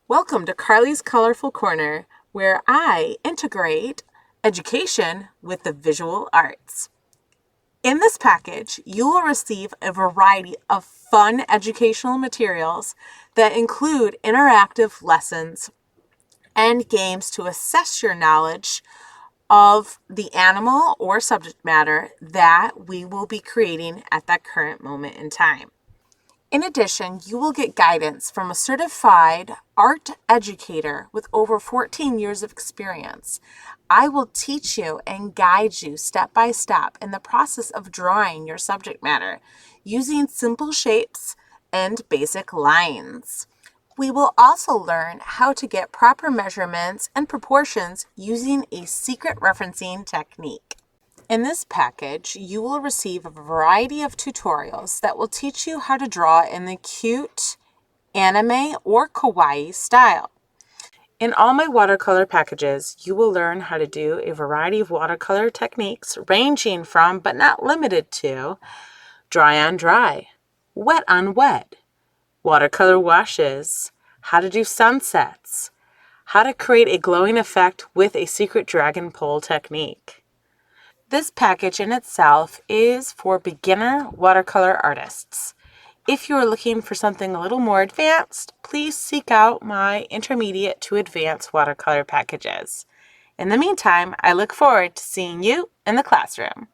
Welcome to Carly's Colorful Corner, where I integrate education with the visual arts. In this package, you will receive a variety of fun educational materials that include interactive lessons and games to assess your knowledge of the animal or subject matter that we will be creating at that current moment in time. In addition, you will get guidance from a certified art educator with over 14 years of experience. I will teach you and guide you step by step in the process of drawing your subject matter using simple shapes and basic lines. We will also learn how to get proper measurements and proportions using a secret referencing technique. In this package, you will receive a variety of tutorials that will teach you how to draw in the cute, anime, or kawaii style. In all my watercolor packages, you will learn how to do a variety of watercolor techniques ranging from, but not limited to, dry on dry, wet on wet, watercolor washes, how to do sunsets, how to create a glowing effect with a secret dragon pole technique. This package in itself is for beginner watercolor artists. If you are looking for something a little more advanced, please seek out my intermediate to advanced watercolor packages. In the meantime, I look forward to seeing you in the classroom.